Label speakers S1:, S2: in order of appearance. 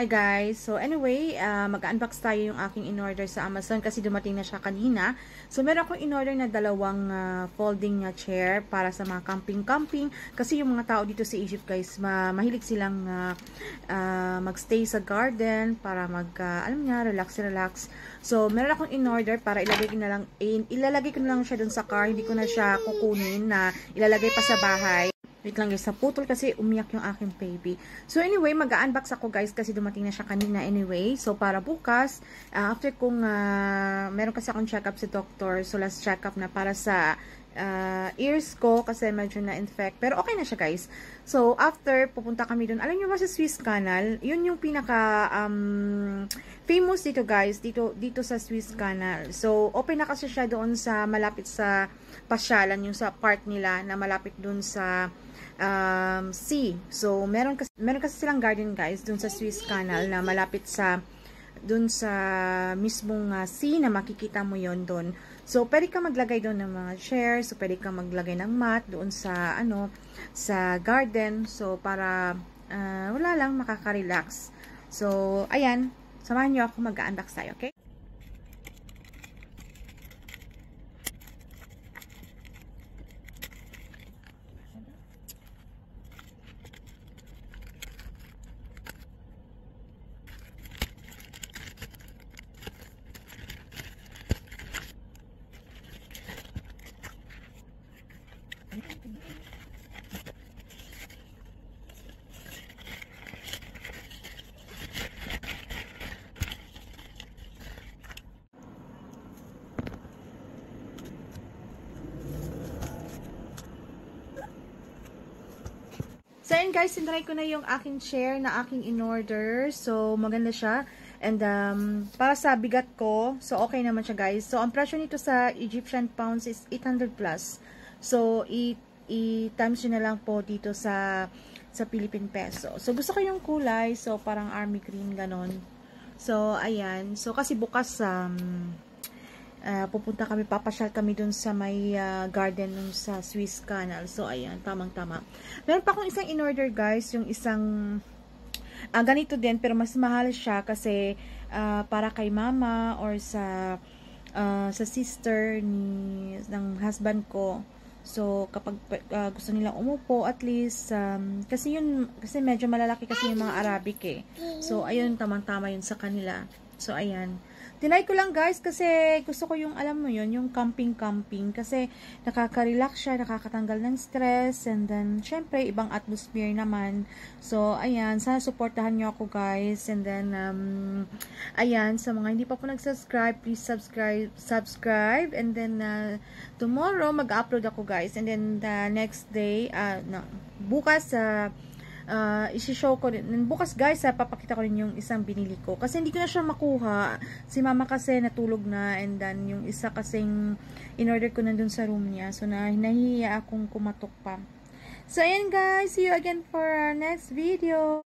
S1: Hi guys! So anyway, mag-unbox tayo yung aking in-order sa Amazon kasi dumating na siya kanina. So meron akong in-order na dalawang folding chair para sa mga camping-camping. Kasi yung mga tao dito sa Egypt guys, mahilig silang magstay sa garden para alam niya, relax. So meron akong in-order para ilalagay ko na lang siya dun sa car. Hindi ko na siya kukunin na ilalagay pa sa bahay. Wait lang guys, naputol kasi umiyak yung aking baby. So anyway, mag-unbox ako guys kasi dumating na siya kanina anyway. So para bukas, after kung meron kasi akong check-up sa doctor. So last check-up na para sa ears ko kasi medyo na-infect. Pero okay na siya guys. So after, pupunta kami dun. Alam nyo ba sa Swiss Canal? Yun yung pinaka famous dito guys. Dito sa Swiss Canal. So open na kasi siya doon sa malapit sa pasyalan. Yung sa park nila na malapit dun sa sea. So, meron kasi silang garden guys dun sa Swiss Canal na malapit sa dun sa mismong sea na makikita mo yon dun. So, pwede ka maglagay doon ng mga chairs. So, pwede ka maglagay ng mat doon sa sa garden. So, para wala lang, makaka-relax. So, ayan. Samahan niyo ako mag-unbox tayo, okay? So, ayun guys, sinry ko na yung aking chair na aking in-order. So, maganda siya. And, para sa bigat ko, so okay naman siya guys. So, ang presyo nito sa Egyptian pounds is 800 plus. So, i-times nyo na lang po dito sa Philippine peso. So, gusto ko yung kulay. So, parang army green, ganon. So, ayan. So, kasi bukas, pupunta kami, papasyal kami dun sa may garden dun sa Swiss Canal. So, ayan, tamang-tama. Meron pa akong isang in-order, guys. Yung isang, ganito din, pero mas mahal siya kasi para kay mama or sa sister ng husband ko. So, kapag gusto nilang umupo, at least, kasi medyo malalaki kasi yung mga Arabic eh. So, ayun, tamang-tama yun sa kanila. So, ayan. Tinry ko lang guys kasi gusto ko yung, alam mo yun, yung camping kasi nakaka-relax siya, nakakatanggal ng stress, and then, syempre, ibang atmosphere naman. So, ayan, sana supportahan nyo ako guys, and then, ayan, sa mga hindi pa po nag-subscribe, please subscribe, and then, tomorrow, mag-upload ako guys, and then, the next day, bukas, isi-show ko rin. Bukas guys, papakita ko rin yung isang binili ko. Kasi hindi ko na siya makuha. Si mama kasi natulog na. And then yung isa kasing in-order ko na dun sa room niya. So nahihiya akong kumatok pa. So ayan guys, see you again for our next video.